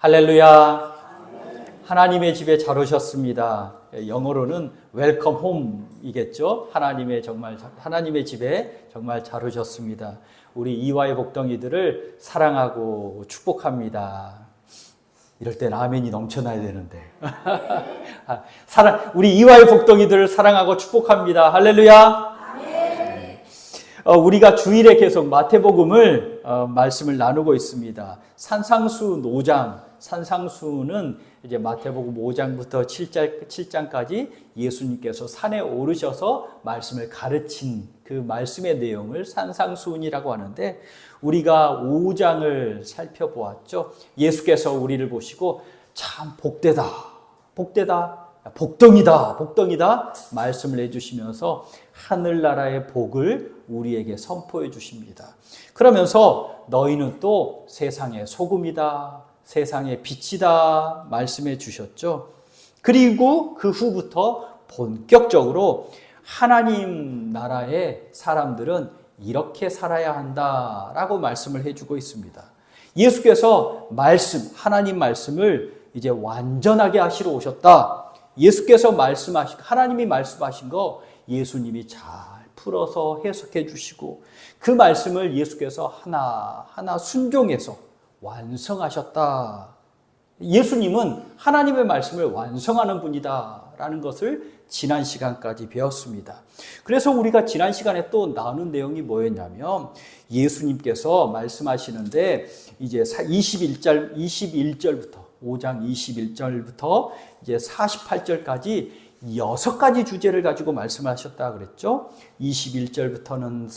할렐루야. 하나님의 집에 잘 오셨습니다. 영어로는 웰컴 홈이겠죠. 하나님의 집에 정말 잘 오셨습니다. 우리 이화의 복덩이들을 사랑하고 축복합니다. 이럴 땐 아멘이 넘쳐나야 되는데. 우리 이화의 복덩이들을 사랑하고 축복합니다. 할렐루야. 우리가 주일에 계속 마태복음을 말씀을 나누고 있습니다. 산상수 노장, 산상수는 이제 마태복음 5장부터 7장까지 예수님께서 산에 오르셔서 말씀을 가르친 그 말씀의 내용을 산상수훈이라고 하는데, 우리가 5장을 살펴보았죠. 예수께서 우리를 보시고 참 복되다, 복되다, 복덩이다, 복덩이다 말씀을 해주시면서 하늘나라의 복을 우리에게 선포해 주십니다. 그러면서 너희는 또 세상의 소금이다, 세상의 빛이다 말씀해 주셨죠. 그리고 그 후부터 본격적으로 하나님 나라의 사람들은 이렇게 살아야 한다라고 말씀을 해주고 있습니다. 예수께서 하나님 말씀을 이제 완전하게 하시러 오셨다. 예수께서 하나님이 말씀하신 거 예수님이 잘 풀어서 해석해 주시고, 그 말씀을 예수께서 하나하나 순종해서 완성하셨다. 예수님은 하나님의 말씀을 완성하는 분이다라는 것을 지난 시간까지 배웠습니다. 그래서 우리가 지난 시간에 또 나눈 내용이 뭐였냐면, 예수님께서 말씀하시는데 이제 21절부터 5장 21절부터 이제 48절까지 6가지 주제를 가지고 말씀하셨다 그랬죠. 21절부터는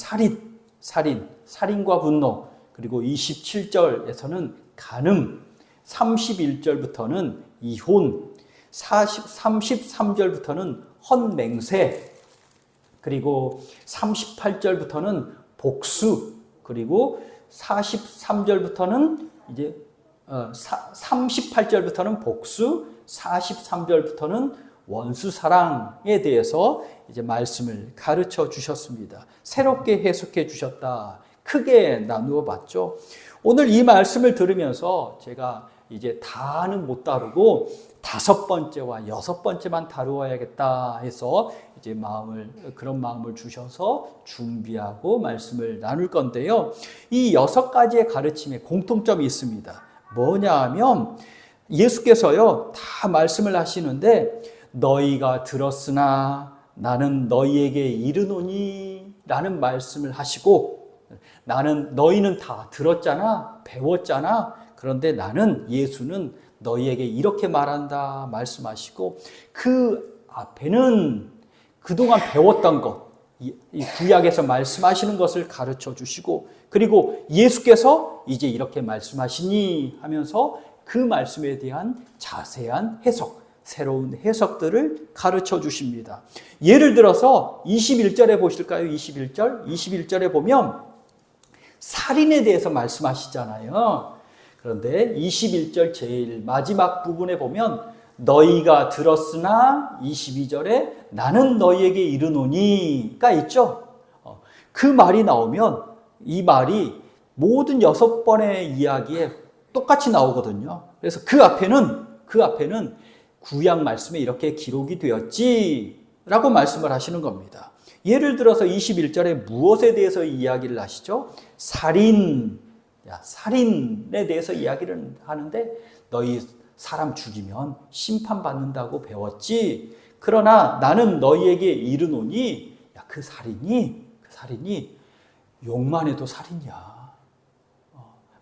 살인과 분노, 그리고 27절에서는 간음, 31절부터는 이혼, 33절부터는 헌맹세, 그리고 38절부터는 복수, 그리고 43절부터는 이제 38절부터는 복수, 43절부터는 원수 사랑에 대해서 이제 말씀을 가르쳐 주셨습니다. 새롭게 해석해 주셨다. 크게 나누어 봤죠. 오늘 이 말씀을 들으면서 제가 이제 다는 못 다루고 5번째와 6번째만 다루어야겠다 해서 이제 그런 마음을 주셔서 준비하고 말씀을 나눌 건데요. 이 6가지의 가르침에 공통점이 있습니다. 뭐냐 하면, 예수께서요 다 말씀을 하시는데, 너희가 들었으나 나는 너희에게 이르노니 라는 말씀을 하시고, 너희는 다 들었잖아, 배웠잖아. 그런데 예수는 너희에게 이렇게 말한다 말씀하시고, 그 앞에는 그동안 배웠던 것, 이 구약에서 말씀하시는 것을 가르쳐 주시고, 그리고 예수께서 이제 이렇게 말씀하시니 하면서 그 말씀에 대한 자세한 해석, 새로운 해석들을 가르쳐 주십니다. 예를 들어서 21절에 보실까요? 21절에 보면 살인에 대해서 말씀하시잖아요. 그런데 21절 제일 마지막 부분에 보면 너희가 들었으나 22절에 나는 너희에게 이르노니가 있죠. 그 말이 나오면 이 말이 모든 6번의 이야기에 똑같이 나오거든요. 그래서 그 앞에는 구약 말씀에 이렇게 기록이 되었지라고 말씀을 하시는 겁니다. 예를 들어서 21절에 무엇에 대해서 이야기를 하시죠? 살인에 대해서 이야기를 하는데, 너희 사람 죽이면 심판받는다고 배웠지. 그러나 나는 너희에게 이르노니, 그 살인이 욕만 해도 살인이야.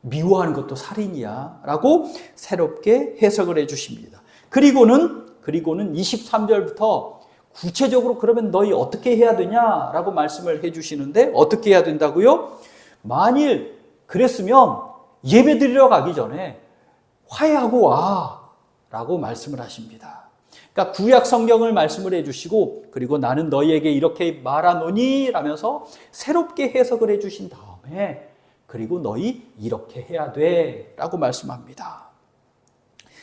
미워하는 것도 살인이야. 라고 새롭게 해석을 해 주십니다. 그리고는 23절부터 구체적으로 그러면 너희 어떻게 해야 되냐라고 말씀을 해 주시는데, 어떻게 해야 된다고요? 만일 그랬으면 예배 드리러 가기 전에 화해하고 와 라고 말씀을 하십니다. 그러니까 구약 성경을 말씀을 해 주시고, 그리고 나는 너희에게 이렇게 말하노니 라면서 새롭게 해석을 해 주신 다음에, 그리고 너희 이렇게 해야 돼 라고 말씀합니다.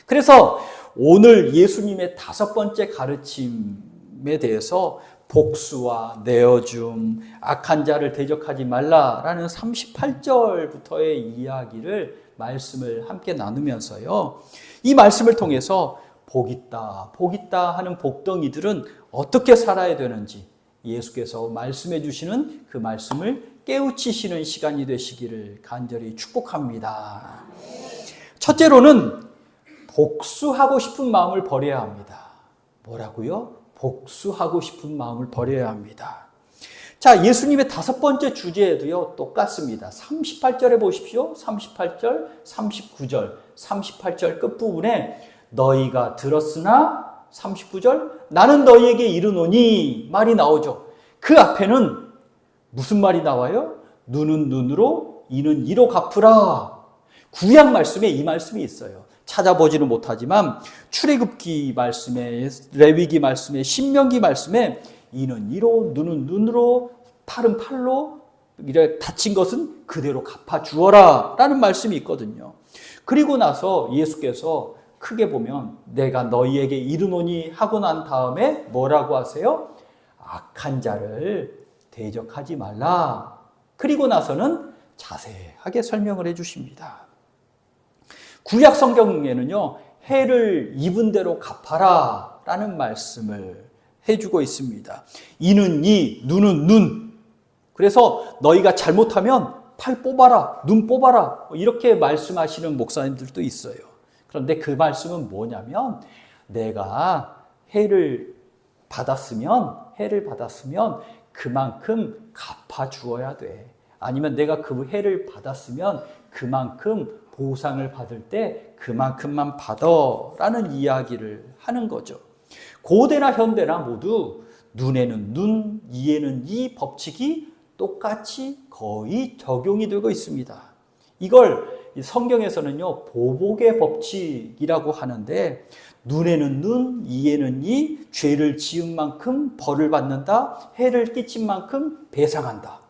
그래서 오늘 예수님의 5번째 가르침에 대해서 복수와 내어줌, 악한 자를 대적하지 말라라는 38절부터의 이야기를 말씀을 함께 나누면서요. 이 말씀을 통해서 복 있다, 복 있다 하는 복덩이들은 어떻게 살아야 되는지 예수께서 말씀해 주시는 그 말씀을 깨우치시는 시간이 되시기를 간절히 축복합니다. 첫째로는 복수하고 싶은 마음을 버려야 합니다. 뭐라고요? 복수하고 싶은 마음을 버려야 합니다. 자, 예수님의 5번째 주제에도요, 똑같습니다. 38절에 보십시오. 38절, 39절, 38절 끝부분에 너희가 들었으나 39절 나는 너희에게 이르노니 말이 나오죠. 그 앞에는 무슨 말이 나와요? 눈은 눈으로, 이는 이로 갚으라. 구약 말씀에 이 말씀이 있어요. 찾아보지는 못하지만 출애굽기 말씀에, 레위기 말씀에, 신명기 말씀에 이는 이로, 눈은 눈으로, 팔은 팔로, 이래 다친 것은 그대로 갚아주어라 라는 말씀이 있거든요. 그리고 나서 예수께서 크게 보면 내가 너희에게 이르노니 하고 난 다음에 뭐라고 하세요? 악한 자를 대적하지 말라. 그리고 나서는 자세하게 설명을 해 주십니다. 구약 성경에는요, 해를 입은 대로 갚아라 라는 말씀을 해주고 있습니다. 이는 이, 눈은 눈. 그래서 너희가 잘못하면 팔 뽑아라, 눈 뽑아라 이렇게 말씀하시는 목사님들도 있어요. 그런데 그 말씀은 뭐냐면 내가 해를 받았으면 그만큼 갚아주어야 돼. 아니면 내가 그 해를 받았으면 그만큼 보상을 받을 때 그만큼만 받아라는 이야기를 하는 거죠. 고대나 현대나 모두 눈에는 눈, 이에는 이 법칙이 똑같이 거의 적용이 되고 있습니다. 이걸 성경에서는요, 보복의 법칙이라고 하는데 눈에는 눈, 이에는 이, 죄를 지은 만큼 벌을 받는다, 해를 끼친 만큼 배상한다.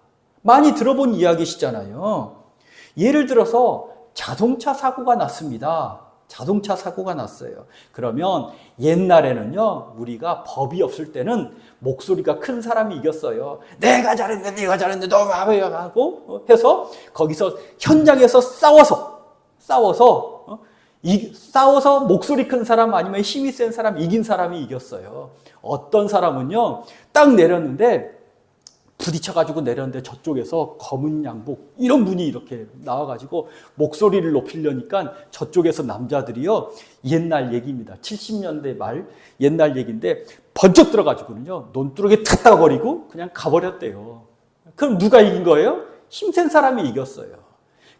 많이 들어본 이야기시잖아요. 예를 들어서 자동차 사고가 났습니다. 자동차 사고가 났어요. 그러면 옛날에는요, 우리가 법이 없을 때는 목소리가 큰 사람이 이겼어요. 내가 잘했네, 네가 잘했네, 너 하고 해서 거기서 현장에서 싸워서 목소리 큰 사람 아니면 힘이 센 사람, 이긴 사람이 이겼어요. 어떤 사람은요, 딱 내렸는데 부딪혀가지고 내렸는데 저쪽에서 검은 양복 이런 분이 이렇게 나와가지고 목소리를 높이려니까 저쪽에서 남자들이요, 옛날 얘기입니다. 70년대 말 옛날 얘기인데 번쩍 들어가지고는요, 논두렁에 탁 따버리고 그냥 가버렸대요. 그럼 누가 이긴 거예요? 힘센 사람이 이겼어요.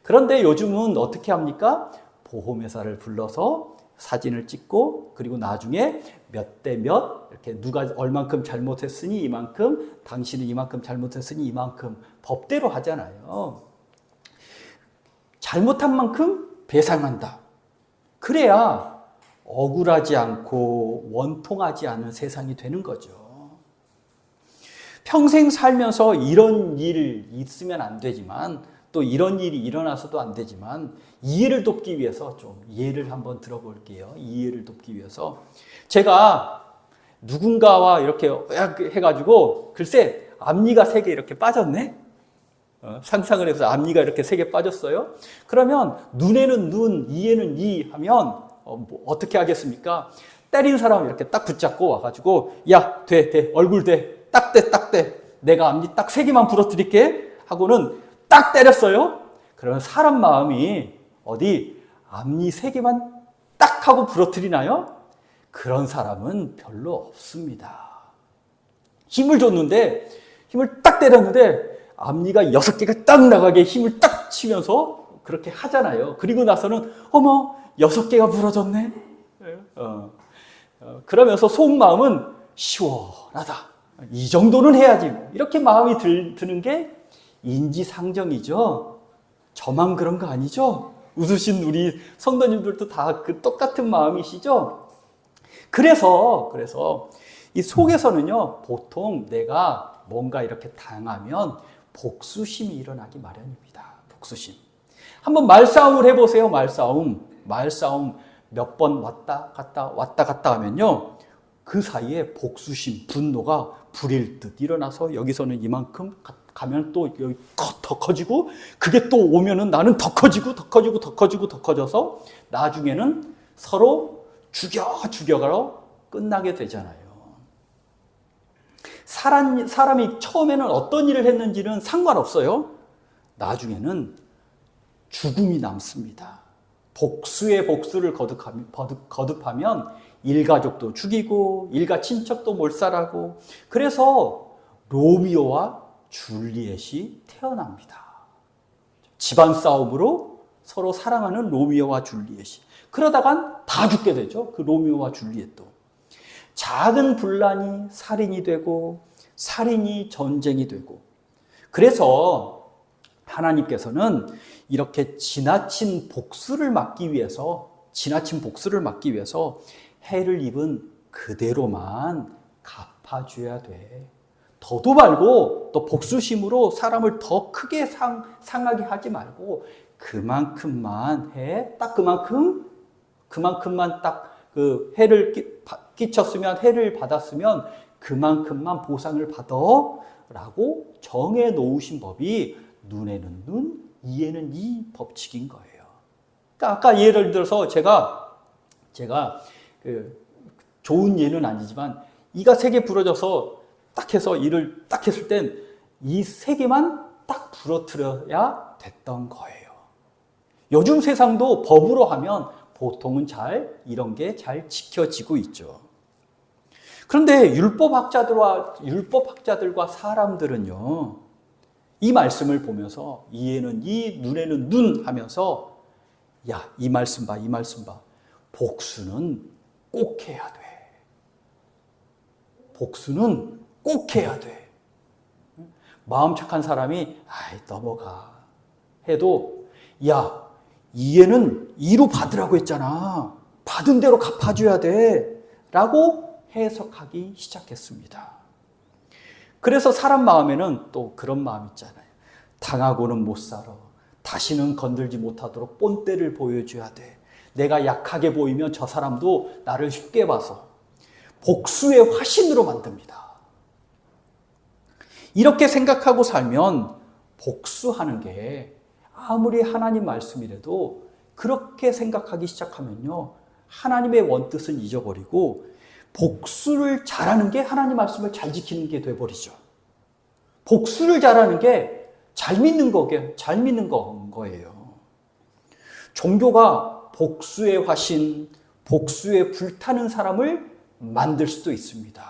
그런데 요즘은 어떻게 합니까? 보험회사를 불러서 사진을 찍고 그리고 나중에 몇 대 몇 이렇게 누가 얼만큼 잘못했으니 이만큼, 당신은 이만큼 잘못했으니 이만큼 법대로 하잖아요. 잘못한 만큼 배상한다. 그래야 억울하지 않고 원통하지 않은 세상이 되는 거죠. 평생 살면서 이런 일 있으면 안 되지만 또 이런 일이 일어나서도 안 되지만 이해를 돕기 위해서 좀 예를 한번 들어볼게요. 이해를 돕기 위해서 제가 누군가와 이렇게 해가지고 글쎄 앞니가 3개 이렇게 빠졌네? 상상을 해서 앞니가 이렇게 3개 빠졌어요. 그러면 눈에는 눈, 이에는 이 하면 어떻게 하겠습니까? 때린 사람 이렇게 딱 붙잡고 와가지고 야, 돼, 얼굴 돼, 딱 돼, 내가 앞니 딱 3개만 부러뜨릴게 하고는 딱 때렸어요. 그러면 사람 마음이 어디 앞니 3개만 딱 하고 부러뜨리나요? 그런 사람은 별로 없습니다. 힘을 줬는데, 힘을 딱 때렸는데 앞니가 6개가 딱 나가게 힘을 딱 치면서 그렇게 하잖아요. 그리고 나서는 어머 6개가 부러졌네. 그러면서 속마음은 시원하다. 이 정도는 해야지. 이렇게 마음이 드는 게 인지상정이죠. 저만 그런 거 아니죠? 웃으신 우리 성도님들도 다 그 똑같은 마음이시죠? 그래서 이 속에서는요, 보통 내가 뭔가 이렇게 당하면 복수심이 일어나기 마련입니다. 복수심. 한번 말싸움을 해보세요. 말싸움 몇 번 왔다 갔다 하면요, 그 사이에 복수심, 분노가 불일 듯 일어나서 여기서는 이만큼 가면 또 여기 더 커지고, 그게 또 오면은 나는 더 커지고 더 커지고 더 커지고 더 커져서 나중에는 서로 죽여가러 끝나게 되잖아요. 사람이 처음에는 어떤 일을 했는지는 상관없어요. 나중에는 죽음이 남습니다. 복수의 복수를 거듭하면 일가족도 죽이고 일가 친척도 몰살하고, 그래서 로미오와 줄리엣이 태어납니다. 집안 싸움으로 서로 사랑하는 로미오와 줄리엣이. 그러다간 다 죽게 되죠. 그 로미오와 줄리엣도. 작은 분란이 살인이 되고 살인이 전쟁이 되고, 그래서 하나님께서는 이렇게 지나친 복수를 막기 위해서 해를 입은 그대로만 갚아줘야 돼. 더도 말고 또 복수심으로 사람을 더 크게 상하게 하지 말고 그만큼만 해. 딱 그만큼만 딱 그 해를 끼쳤으면, 해를 받았으면 그만큼만 보상을 받아 라고 정해 놓으신 법이 눈에는 눈, 이에는 이 법칙인 거예요. 그러니까 아까 예를 들어서 제가 좋은 예는 아니지만 이가 3개 부러져서 딱 해서 일을 딱 했을 땐 이 3개만 딱 부러뜨려야 됐던 거예요. 요즘 세상도 법으로 하면 보통은 이런 게 잘 지켜지고 있죠. 그런데 율법학자들과 사람들은요, 이 말씀을 보면서 이에는 이, 눈에는 눈 하면서, 야, 이 말씀 봐. 복수는 꼭 해야 돼. 복수는 꼭 해야 돼. 마음 착한 사람이 넘어가 해도, 야, 이에는 이로 받으라고 했잖아. 받은 대로 갚아줘야 돼. 라고 해석하기 시작했습니다. 그래서 사람 마음에는 또 그런 마음 있잖아요. 당하고는 못 살아. 다시는 건들지 못하도록 본때를 보여줘야 돼. 내가 약하게 보이면 저 사람도 나를 쉽게 봐서 복수의 화신으로 만듭니다. 이렇게 생각하고 살면 복수하는 게 아무리 하나님 말씀이라도, 그렇게 생각하기 시작하면요, 하나님의 원뜻은 잊어버리고 복수를 잘하는 게 하나님 말씀을 잘 지키는 게 돼버리죠. 복수를 잘하는 게 잘 믿는 거예요. 종교가 복수의 화신, 복수에 불타는 사람을 만들 수도 있습니다.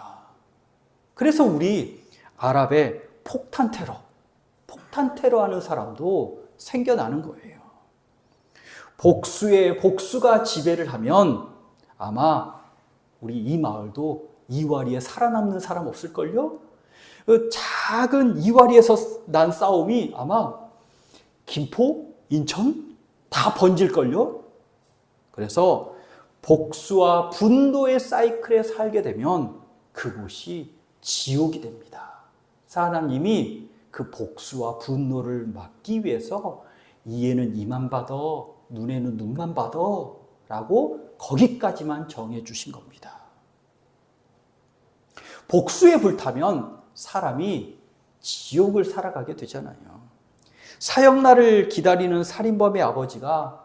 그래서 우리 아랍의 폭탄 테러 하는 사람도 생겨나는 거예요. 복수가 지배를 하면 아마 우리 이 마을도 이와리에 살아남는 사람 없을걸요? 그 작은 이와리에서 난 싸움이 아마 김포, 인천 다 번질걸요? 그래서 복수와 분노의 사이클에 살게 되면 그곳이 지옥이 됩니다. 하나님이 그 복수와 분노를 막기 위해서 이에는 이만 받아, 눈에는 눈만 받아 라고 거기까지만 정해 주신 겁니다. 복수에 불타면 사람이 지옥을 살아가게 되잖아요. 사형날을 기다리는 살인범의 아버지니까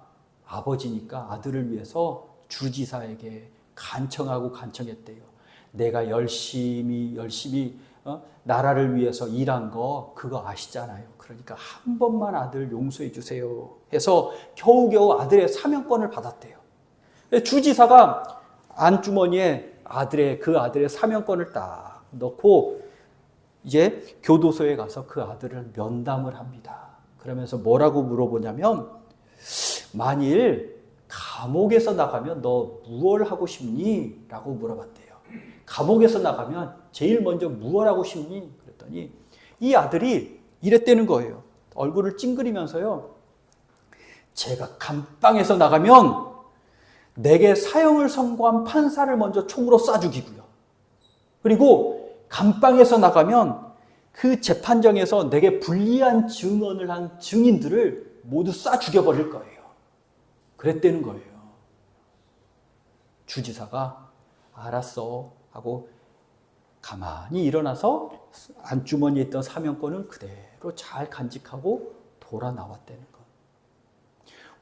아들을 위해서 주지사에게 간청했대요. 내가 열심히 나라를 위해서 일한 거 그거 아시잖아요. 그러니까 한 번만 아들 용서해 주세요 해서 겨우겨우 아들의 사면권을 받았대요. 주지사가 안주머니에 그 아들의 사면권을 딱 넣고 이제 교도소에 가서 그 아들을 면담을 합니다. 그러면서 뭐라고 물어보냐면, 만일 감옥에서 나가면 너 무얼 하고 싶니? 라고 물어봤대요. 감옥에서 나가면 제일 먼저 무얼 하고 싶니? 그랬더니 이 아들이 이랬다는 거예요. 얼굴을 찡그리면서요, 제가 감방에서 나가면 내게 사형을 선고한 판사를 먼저 총으로 쏴 죽이고요. 그리고 감방에서 나가면 그 재판정에서 내게 불리한 증언을 한 증인들을 모두 쏴 죽여버릴 거예요. 그랬다는 거예요. 주지사가 알았어 하고 가만히 일어나서 안주머니에 있던 사명권은 그대로 잘 간직하고 돌아 나왔다는 것.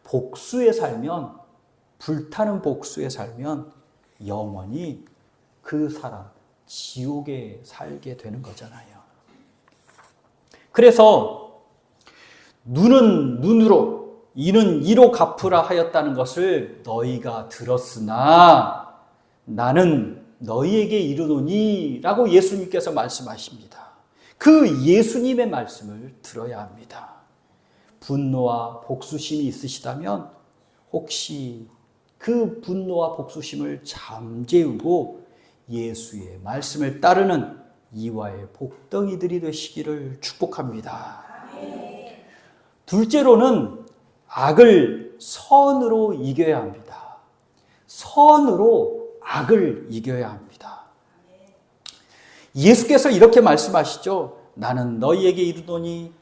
복수에 살면, 불타는 복수에 살면 영원히 그 사람 지옥에 살게 되는 거잖아요. 그래서 눈은 눈으로, 이는 이로 갚으라 하였다는 것을 너희가 들었으나 나는 너희에게 이르노니 라고 예수님께서 말씀하십니다. 그 예수님의 말씀을 들어야 합니다. 분노와 복수심이 있으시다면 혹시 그 분노와 복수심을 잠재우고 예수의 말씀을 따르는 이와의 복덩이들이 되시기를 축복합니다. 둘째로는 악을 선으로 이겨야 합니다. 선으로 악을 이겨야 합니다. 예수께서 이렇게 말씀하시죠. 나는 너희에게 이르노니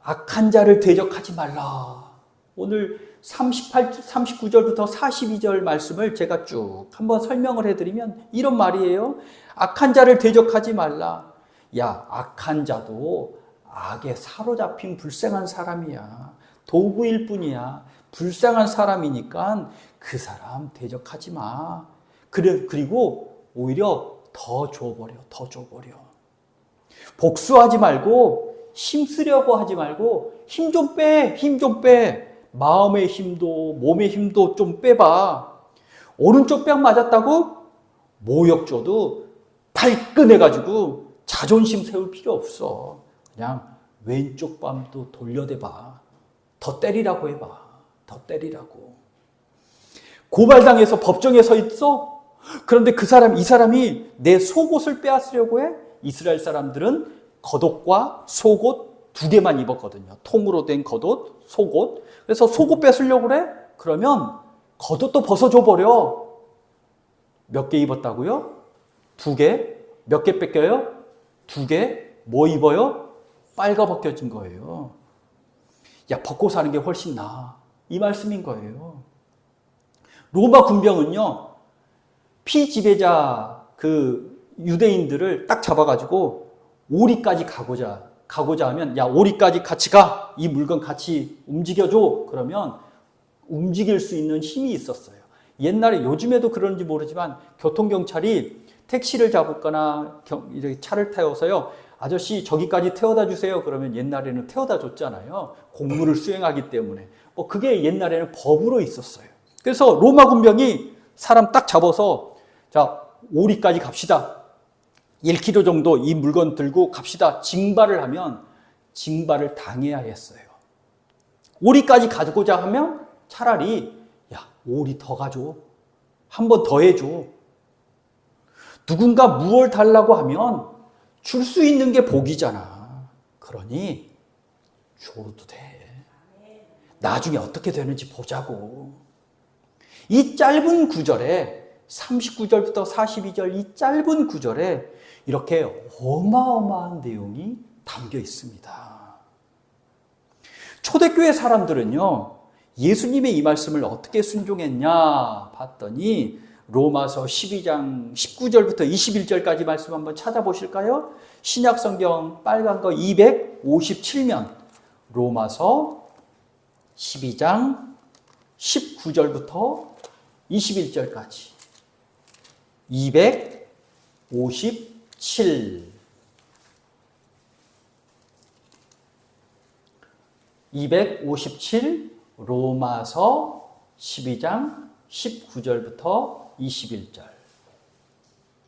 악한 자를 대적하지 말라. 오늘 39절부터 42절 말씀을 제가 쭉 한번 설명을 해드리면 이런 말이에요. 악한 자를 대적하지 말라. 야, 악한 자도 악에 사로잡힌 불쌍한 사람이야. 도구일 뿐이야. 불쌍한 사람이니까 그 사람 대적하지 마. 그리고 오히려 더 줘버려. 복수하지 말고 힘쓰려고 하지 말고 힘 좀 빼. 마음의 힘도 몸의 힘도 좀 빼봐. 오른쪽 뺨 맞았다고 모욕 줘도 발끈해가지고 자존심 세울 필요 없어. 그냥 왼쪽 뺨도 돌려대봐. 더 때리라고 해봐. 더 때리라고. 고발당해서 법정에 서 있어? 그런데 이 사람이 내 속옷을 빼앗으려고 해? 이스라엘 사람들은 겉옷과 속옷 두 개만 입었거든요. 통으로 된 겉옷, 속옷. 그래서 속옷 뺏으려고 그래? 그러면 겉옷도 벗어줘 버려. 몇 개 입었다고요? 2개. 몇 개 뺏겨요? 2개. 뭐 입어요? 빨가 벗겨진 거예요. 야, 벗고 사는 게 훨씬 나아. 이 말씀인 거예요. 로마 군병은요, 피지배자 그 유대인들을 딱 잡아가지고 오리까지 가고자 하면, 야, 오리까지 같이 가. 이 물건 같이 움직여줘. 그러면 움직일 수 있는 힘이 있었어요. 옛날에, 요즘에도 그런지 모르지만 교통경찰이 택시를 잡거나 차를 태워서요, 아저씨 저기까지 태워다 주세요. 그러면 옛날에는 태워다 줬잖아요. 공무를 수행하기 때문에. 그게 옛날에는 법으로 있었어요. 그래서 로마 군병이 사람 딱 잡아서, 자, 오리까지 갑시다. 1km 정도 이 물건 들고 갑시다. 징발을 하면 징발을 당해야 했어요. 오리까지 가고자 하면 차라리, 야, 오리 더 가줘. 한 번 더 해줘. 누군가 무얼 달라고 하면 줄 수 있는 게 복이잖아. 그러니 줘도 돼. 나중에 어떻게 되는지 보자고. 이 짧은 구절에, 39절부터 42절 이 짧은 구절에 이렇게 어마어마한 내용이 담겨 있습니다. 초대교회 사람들은요, 예수님의 이 말씀을 어떻게 순종했냐 봤더니 로마서 12장 19절부터 21절까지 말씀 한번 찾아보실까요? 신약성경 빨간 거 257면 로마서 12장 19절부터 21절까지 257 로마서 12장 19절부터 21절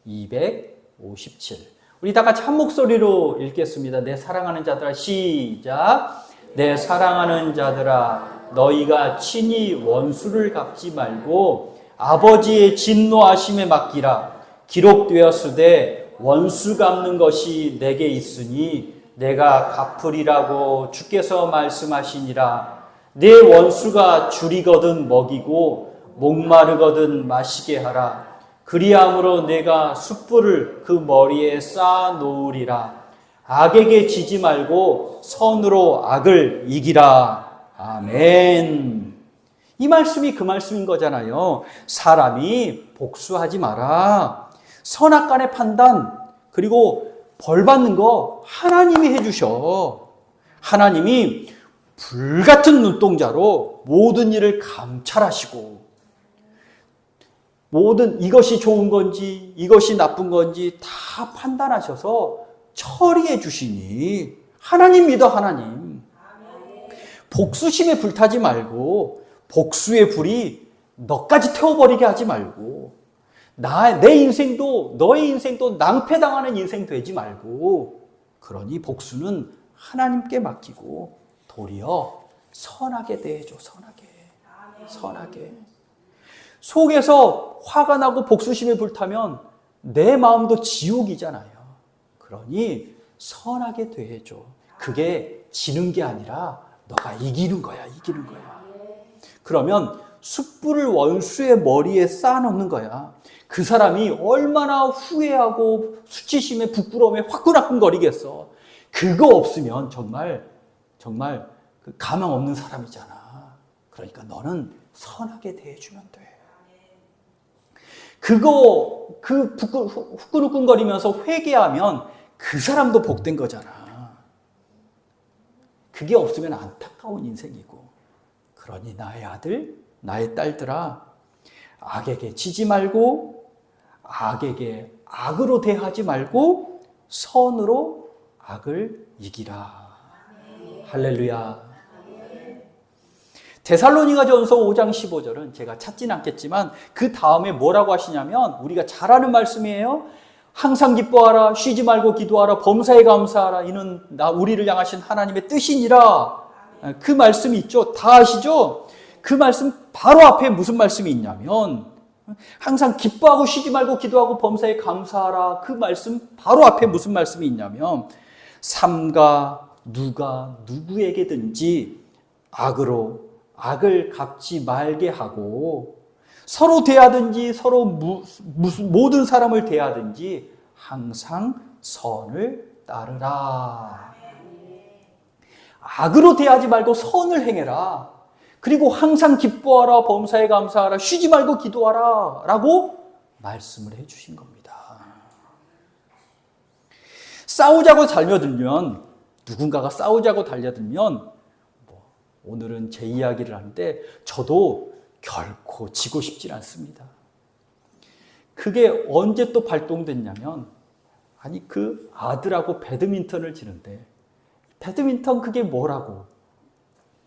257 우리 다 같이 한 목소리로 읽겠습니다. 내 사랑하는 자들아, 시작. 내 사랑하는 자들아, 너희가 친히 원수를 갚지 말고 아버지의 진노하심에 맡기라. 기록되었으되 원수 갚는 것이 내게 있으니 내가 갚으리라고 주께서 말씀하시니라. 내 원수가 줄이거든 먹이고 목마르거든 마시게 하라. 그리함으로 내가 숯불을 그 머리에 쌓아 놓으리라. 악에게 지지 말고 선으로 악을 이기라. 아멘. 이 말씀이 그 말씀인 거잖아요. 사람이 복수하지 마라. 선악간의 판단, 그리고 벌 받는 거 하나님이 해주셔. 하나님이 불같은 눈동자로 모든 일을 감찰하시고 모든 이것이 좋은 건지 이것이 나쁜 건지 다 판단하셔서 처리해 주시니 하나님 믿어. 하나님. 복수심에 불타지 말고 복수의 불이 너까지 태워버리게 하지 말고 내 인생도 너의 인생도 낭패당하는 인생 되지 말고 그러니 복수는 하나님께 맡기고 도리어 선하게 대해줘. 선하게. 속에서 화가 나고 복수심에 불타면 내 마음도 지옥이잖아요. 그러니 선하게 대해줘. 그게 지는 게 아니라 너가 이기는 거야. 그러면 숯불을 원수의 머리에 쌓아놓는 거야. 그 사람이 얼마나 후회하고 수치심에 부끄러움에 화끈화끈거리겠어. 그거 없으면 정말 그 가망 없는 사람이잖아. 그러니까 너는 선하게 대해주면 돼. 그 후끈후끈거리면서 회개하면 그 사람도 복된 거잖아. 그게 없으면 안타까운 인생이고. 그러니 나의 아들, 나의 딸들아, 악에게 지지 말고 악에게 악으로 대하지 말고 선으로 악을 이기라. 할렐루야. 데살로니가전서 5장 15절은 제가 찾진 않겠지만 그 다음에 뭐라고 하시냐면 우리가 잘 아는 말씀이에요. 항상 기뻐하라, 쉬지 말고 기도하라, 범사에 감사하라. 이는 우리를 향하신 하나님의 뜻이니라. 그 말씀이 있죠. 다 아시죠? 그 말씀 바로 앞에 무슨 말씀이 있냐면 항상 기뻐하고 쉬지 말고 기도하고 범사에 감사하라. 그 말씀 바로 앞에 무슨 말씀이 있냐면 삼가 누가 누구에게든지 악을 갚지 말게 하고 서로 대하든지 서로 모든 사람을 대하든지 항상 선을 따르라. 악으로 대하지 말고 선을 행해라. 그리고 항상 기뻐하라, 범사에 감사하라, 쉬지 말고 기도하라 라고 말씀을 해주신 겁니다. 싸우자고 달려들면 누군가가 싸우자고 달려들면 오늘은 제 이야기를 하는데 저도 결코 지고 싶지 않습니다. 그게 언제 또 발동됐냐면 아니 그 아들하고 배드민턴을 치는데 배드민턴 그게 뭐라고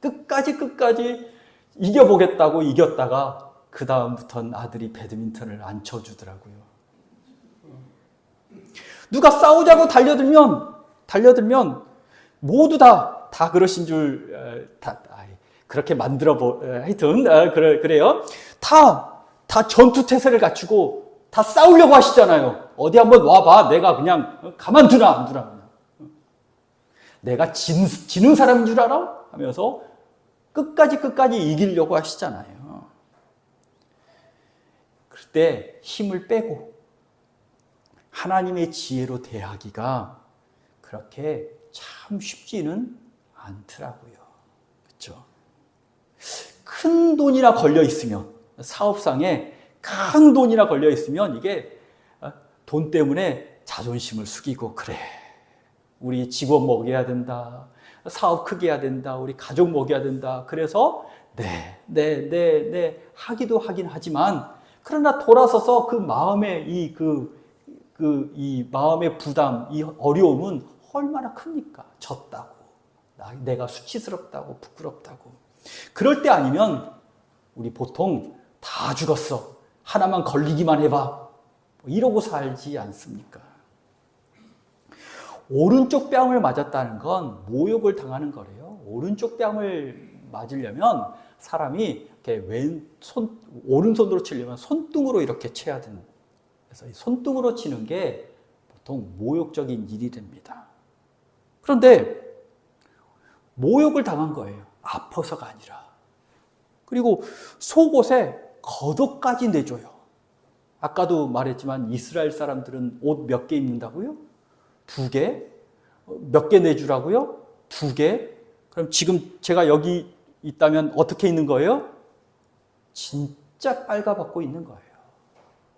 끝까지 이겨보겠다고 이겼다가 그 다음부터는 아들이 배드민턴을 안 쳐주더라고요. 누가 싸우자고 달려들면 모두 다 그러신 줄 그렇게 하여튼 그래요. 다 전투태세를 갖추고 다 싸우려고 하시잖아요. 어디 한번 와봐. 내가 그냥 가만두나 안 두나. 내가 지는 사람인 줄 알아? 하면서 끝까지 이기려고 하시잖아요. 그럴 때 힘을 빼고 하나님의 지혜로 대하기가 그렇게 참 쉽지는 않더라고요. 그렇죠? 큰 돈이나 걸려 있으면 사업상에 큰 돈이나 걸려 있으면 이게 돈 때문에 자존심을 숙이고 그래. 우리 직원 먹여야 된다. 사업 크게 해야 된다. 우리 가족 먹여야 된다. 그래서 네 하기도 하긴 하지만 그러나 돌아서서 그 마음의 이 마음의 부담, 이 어려움은 얼마나 큽니까? 졌다고. 내가 수치스럽다고 부끄럽다고. 그럴 때 아니면 우리 보통 다 죽었어. 하나만 걸리기만 해봐. 이러고 살지 않습니까? 오른쪽 뺨을 맞았다는 건 모욕을 당하는 거래요. 오른쪽 뺨을 맞으려면 사람이 이렇게 오른손으로 치려면 손등으로 이렇게 쳐야 되는. 그래서 손등으로 치는 게 보통 모욕적인 일이 됩니다. 그런데 모욕을 당한 거예요. 아파서가 아니라. 그리고 속옷에 겉옷까지 내줘요. 아까도 말했지만 이스라엘 사람들은 옷 몇 개 입는다고요? 2개? 몇 개 내주라고요? 2개? 그럼 지금 제가 여기 있다면 어떻게 있는 거예요? 진짜 빨가벗고 있는 거예요.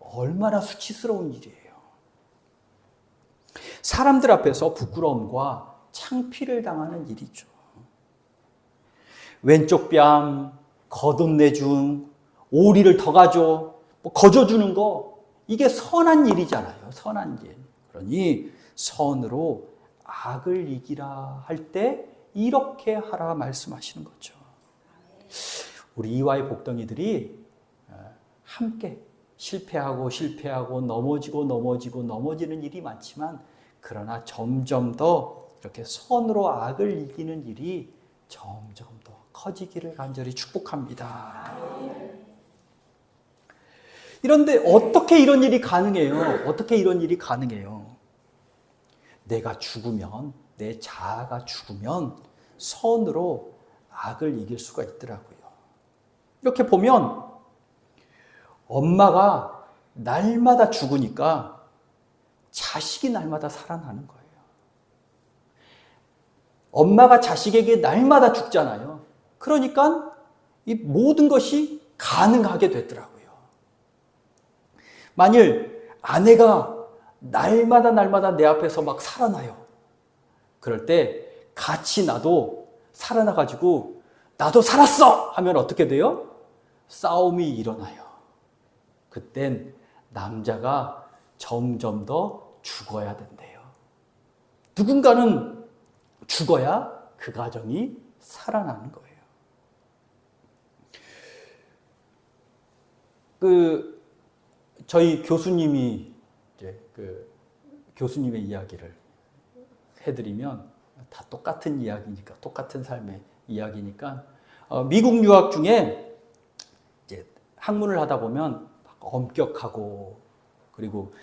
얼마나 수치스러운 일이에요. 사람들 앞에서 부끄러움과 창피를 당하는 일이죠. 왼쪽 뺨 거듭내줌, 오리를 더 가져, 거저주는 거, 이게 선한 일이잖아요. 선한 일. 그러니 선으로 악을 이기라 할 때 이렇게 하라 말씀하시는 거죠. 우리 이화의 복덩이들이 함께 실패하고 넘어지는 일이 많지만, 그러나 점점 더 이렇게 선으로 악을 이기는 일이 점점 더 커지기를 간절히 축복합니다. 그런데 어떻게 이런 일이 가능해요? 어떻게 이런 일이 가능해요? 내가 죽으면, 내 자아가 죽으면 선으로 악을 이길 수가 있더라고요. 이렇게 보면 엄마가 날마다 죽으니까 자식이 날마다 살아나는 거예요. 엄마가 자식에게 날마다 죽잖아요. 그러니까 이 모든 것이 가능하게 되더라고요. 만일 아내가 날마다 내 앞에서 막 살아나요. 그럴 때 같이 나도 살아나가지고 나도 살았어! 하면 어떻게 돼요? 싸움이 일어나요. 그땐 남자가 점점 더 죽어야 된대요. 누군가는 죽어야 그 가정이 살아나는 거예요. 저희 교수님이 이제 교수님의 이야기를 해드리면 다 똑같은 이야기니까, 똑같은 삶의 이야기니까, 미국 유학 중에 이제 학문을 하다 보면 엄격하고, 그리고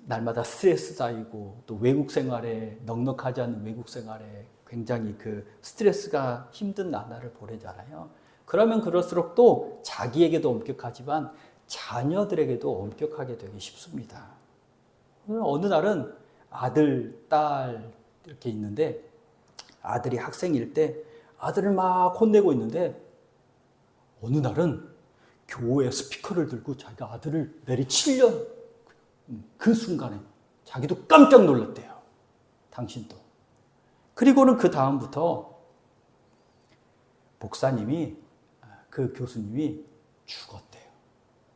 날마다 스트레스 쌓이고, 또 외국 생활에, 넉넉하지 않은 외국 생활에 굉장히 그 스트레스가 힘든 나날을 보내잖아요. 그러면 그럴수록 또 자기에게도 엄격하지만 자녀들에게도 엄격하게 되기 쉽습니다. 어느 날은 아들, 딸 이렇게 있는데, 아들이 학생일 때 아들을 막 혼내고 있는데, 어느 날은 교회 스피커를 들고 자기가 아들을 내리치려, 그 순간에 자기도 깜짝 놀랐대요. 당신도. 그리고는 그 다음부터 목사님이, 그 교수님이 죽었대요.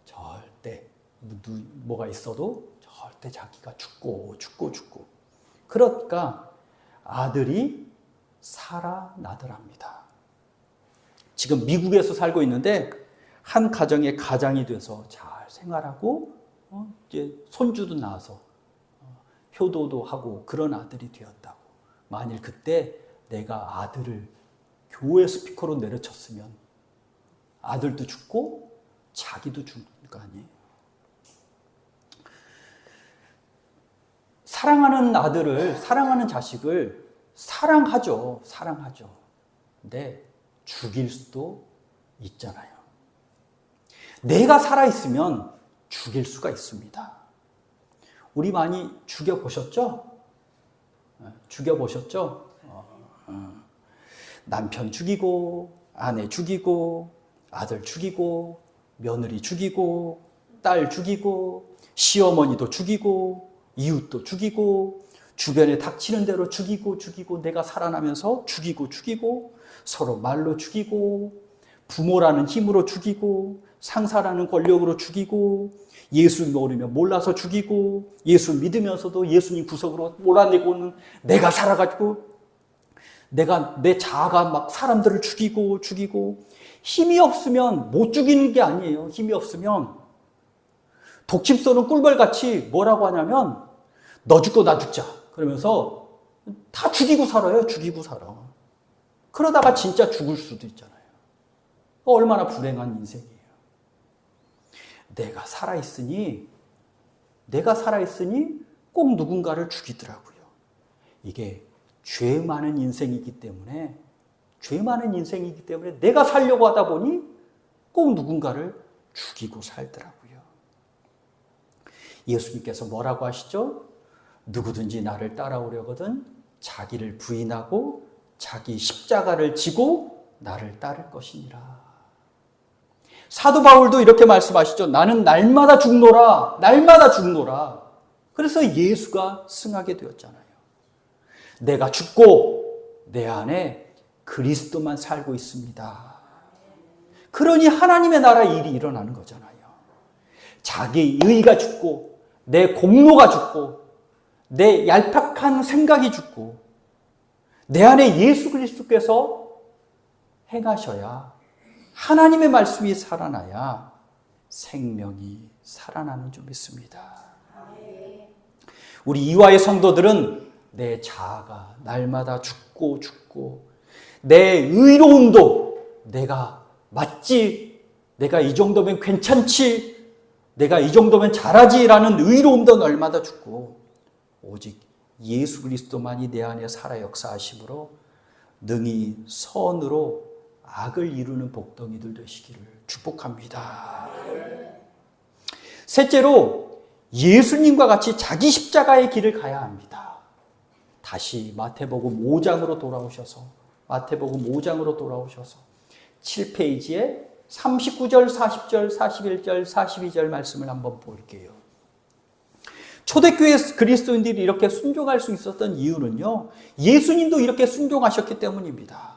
절대 뭐가 있어도 절대 자기가 죽고. 그러니까 아들이 살아나더랍니다. 지금 미국에서 살고 있는데 한 가정의 가장이 돼서 잘 생활하고, 이제 손주도 낳아서 효도도 하고 그런 아들이 되었다고. 만일 그때 내가 아들을 교회 스피커로 내려쳤으면 아들도 죽고 자기도 죽는 거 아니에요. 사랑하는 아들을, 사랑하는 자식을 사랑하죠. 근데 죽일 수도 있잖아요. 내가 살아있으면 죽일 수가 있습니다. 우리 많이 죽여보셨죠? 남편 죽이고, 아내 죽이고, 아들 죽이고, 며느리 죽이고, 딸 죽이고, 시어머니도 죽이고, 이웃도 죽이고, 주변에 닥치는 대로 죽이고, 내가 살아나면서 죽이고, 서로 말로 죽이고, 부모라는 힘으로 죽이고, 상사라는 권력으로 죽이고, 예수 모르면 몰라서 죽이고, 예수 믿으면서도 예수님 구석으로 몰아내고는 내가 살아가지고, 내 자아가 막 사람들을 죽이고, 힘이 없으면 못 죽이는 게 아니에요. 힘이 없으면 독침 쏘는 꿀벌같이 뭐라고 하냐면, 너 죽고 나 죽자 그러면서 다 죽이고 살아요. 그러다가 진짜 죽을 수도 있잖아요. 얼마나 불행한 인생이에요. 내가 살아있으니 꼭 누군가를 죽이더라고요. 이게 죄 많은 인생이기 때문에 내가 살려고 하다 보니 꼭 누군가를 죽이고 살더라고요. 예수님께서 뭐라고 하시죠? 누구든지 나를 따라오려거든 자기를 부인하고 자기 십자가를 지고 나를 따를 것이니라. 사도 바울도 이렇게 말씀하시죠. 나는 날마다 죽노라. 그래서 예수가 승하게 되었잖아요. 내가 죽고 내 안에 그리스도만 살고 있습니다. 그러니 하나님의 나라 일이 일어나는 거잖아요. 자기 의가 죽고 내 공로가 죽고 내 얄팍한 생각이 죽고 내 안에 예수 그리스도께서 행하셔야 하나님의 말씀이 살아나야 생명이 살아나는 줄 믿습니다. 우리 이화의 성도들은 내 자아가 날마다 죽고 내 의로움도 내가 맞지, 내가 이 정도면 괜찮지, 내가 이 정도면 잘하지라는 의로움도 날마다 죽고 오직 예수 그리스도만이 내 안에 살아 역사하심으로 능히 선으로 악을 이루는 복덩이들 되시기를 축복합니다. 셋째로 예수님과 같이 자기 십자가의 길을 가야 합니다. 다시 마태복음 5장으로 돌아오셔서 7페이지에 39절, 40절, 41절, 42절 말씀을 한번 볼게요. 초대교회 그리스도인들이 이렇게 순종할 수 있었던 이유는요, 예수님도 이렇게 순종하셨기 때문입니다.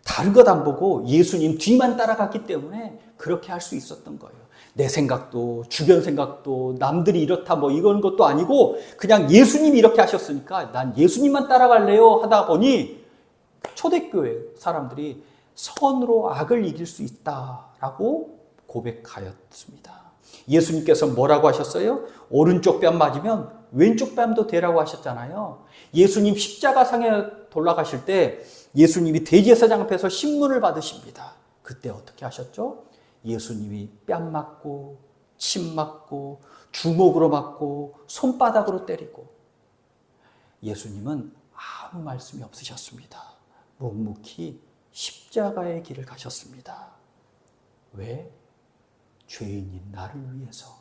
다른 것 안 보고 예수님 뒤만 따라갔기 때문에 그렇게 할 수 있었던 거예요. 내 생각도 주변 생각도 남들이 이렇다 뭐 이런 것도 아니고 그냥 예수님이 이렇게 하셨으니까 난 예수님만 따라갈래요 하다 보니 초대교회 사람들이 선으로 악을 이길 수 있다라고 고백하였습니다. 예수님께서 뭐라고 하셨어요? 오른쪽 뺨 맞으면 왼쪽 뺨도 대라고 하셨잖아요. 예수님 십자가상에 돌아가실 때 예수님이 대제사장 앞에서 신문을 받으십니다. 그때 어떻게 하셨죠? 예수님이 뺨 맞고 침 맞고 주먹으로 맞고 손바닥으로 때리고 예수님은 아무 말씀이 없으셨습니다. 묵묵히 십자가의 길을 가셨습니다. 왜? 죄인인 나를 위해서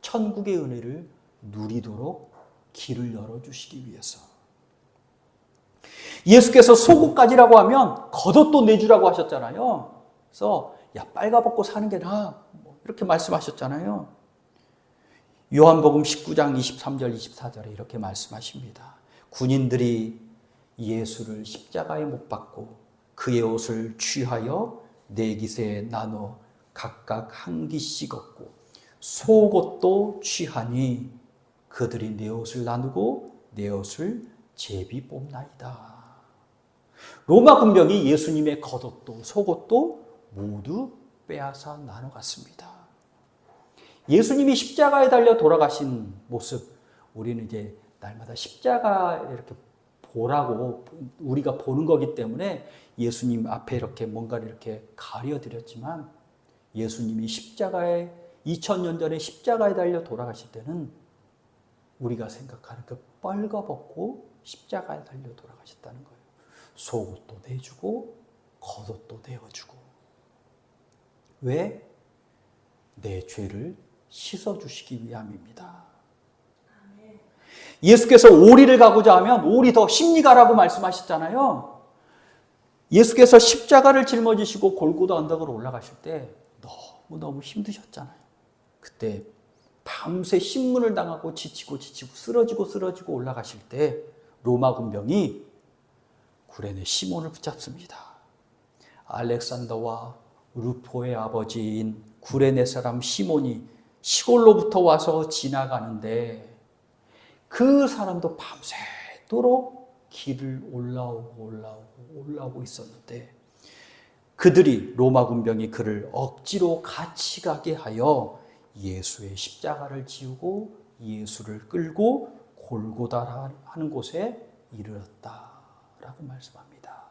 천국의 은혜를 누리도록 길을 열어주시기 위해서. 예수께서 속옷가지라고 하면 겉옷도 내주라고 하셨잖아요. 그래서 야 빨가벗고 사는 게 나아 이렇게 말씀하셨잖아요. 요한복음 19장 23절 24절에 이렇게 말씀하십니다. 군인들이 예수를 십자가에 못 박고 그의 옷을 취하여 네 깃에 나눠 각각 한 깃씩 얻고 속옷도 취하니 그들이 내 옷을 나누고 내 옷을 제비 뽑나이다. 로마 군병이 예수님의 겉옷도 속옷도 모두 빼앗아 나눠갔습니다. 예수님이 십자가에 달려 돌아가신 모습, 우리는 이제 날마다 십자가 이렇게 보라고 우리가 보는 거기 때문에 예수님 앞에 이렇게 뭔가를 이렇게 가려드렸지만 예수님이 십자가에 2000년 전에 십자가에 달려 돌아가실 때는 우리가 생각하는 그 뻘거벗고 십자가에 달려 돌아가셨다는 거예요. 속옷도 내주고 겉옷도 내어주고. 왜? 내 죄를 씻어주시기 위함입니다. 예수께서 오리를 가고자 하면 오리 더 심리 가라고 말씀하셨잖아요. 예수께서 십자가를 짊어지시고 골고다 언덕으로 올라가실 때 너무너무 힘드셨잖아요. 그때 밤새 신문을 당하고 지치고 쓰러지고 올라가실 때 로마 군병이 구레네 시몬을 붙잡습니다. 알렉산더와 루포의 아버지인 구레네 사람 시몬이 시골로부터 와서 지나가는데 그 사람도 밤새도록 길을 올라오고 있었는데 그들이 로마 군병이 그를 억지로 같이 가게 하여 예수의 십자가를 지우고 예수를 끌고 골고다 하는 곳에 이르렀다라고 말씀합니다.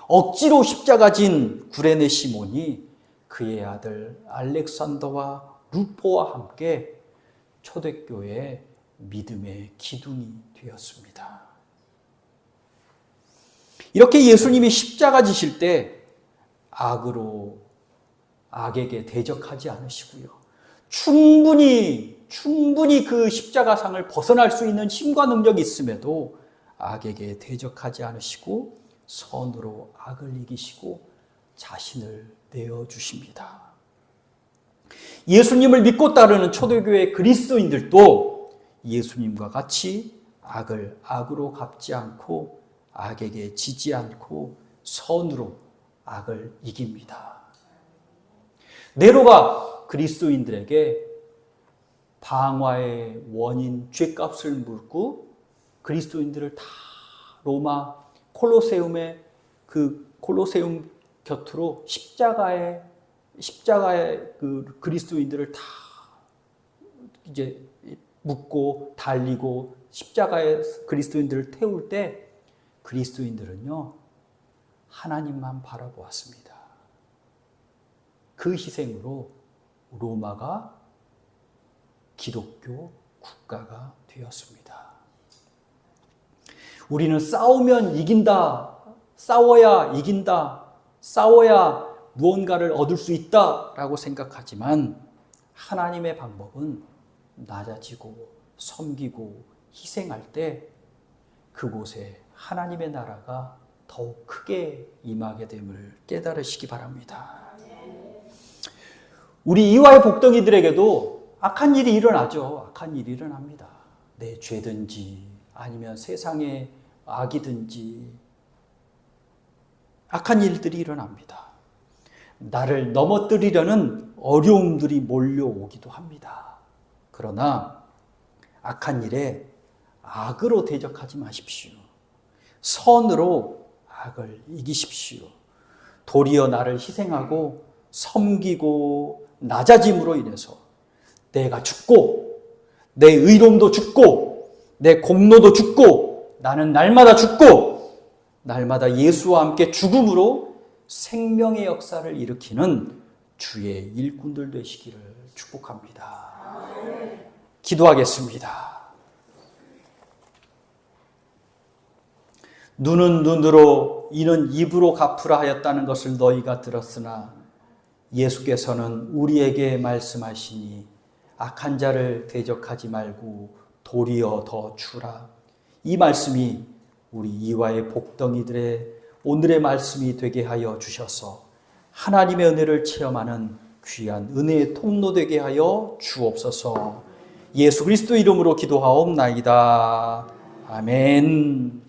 억지로 십자가 진 구레네 시몬이 그의 아들 알렉산더와 루포와 함께 초대교회의 믿음의 기둥이 되었습니다. 이렇게 예수님이 십자가 지실 때 악에게 대적하지 않으시고요. 충분히 그 십자가상을 벗어날 수 있는 힘과 능력이 있음에도 악에게 대적하지 않으시고 선으로 악을 이기시고 자신을 내어주십니다. 예수님을 믿고 따르는 초대교회 그리스도인들도 예수님과 같이 악을 악으로 갚지 않고 악에게 지지 않고 선으로 악을 이깁니다. 네로가 그리스도인들에게 방화의 원인 죗값을 물고 그리스도인들을 다 로마 콜로세움의 그 콜로세움 곁으로 십자가에 그 그리스도인들을 다 이제 묶고 달리고 십자가에 그리스도인들을 태울 때 그리스도인들은요 하나님만 바라보았습니다. 그 희생으로 로마가 기독교 국가가 되었습니다. 우리는 싸우면 이긴다, 싸워야 이긴다, 싸워야 무언가를 얻을 수 있다라고 생각하지만 하나님의 방법은 낮아지고 섬기고 희생할 때 그곳에 하나님의 나라가 더욱 크게 임하게 됨을 깨달으시기 바랍니다. 우리 이화의 복덩이들에게도 악한 일이 일어나죠. 악한 일이 일어납니다. 내 죄든지 아니면 세상의 악이든지 악한 일들이 일어납니다. 나를 넘어뜨리려는 어려움들이 몰려오기도 합니다. 그러나 악한 일에 악으로 대적하지 마십시오. 선으로 악을 이기십시오. 도리어 나를 희생하고 섬기고 낮아짐으로 인해서 내가 죽고 내 의로움도 죽고 내 공로도 죽고 나는 날마다 죽고 날마다 예수와 함께 죽음으로 생명의 역사를 일으키는 주의 일꾼들 되시기를 축복합니다. 기도하겠습니다. 눈은 눈으로 이는 입으로 갚으라 하였다는 것을 너희가 들었으나 예수께서는 우리에게 말씀하시니 악한 자를 대적하지 말고 도리어 더 주라. 이 말씀이 우리 이화의 복덩이들의 오늘의 말씀이 되게 하여 주셔서 하나님의 은혜를 체험하는 귀한 은혜의 통로 되게 하여 주옵소서. 예수 그리스도 이름으로 기도하옵나이다. 아멘.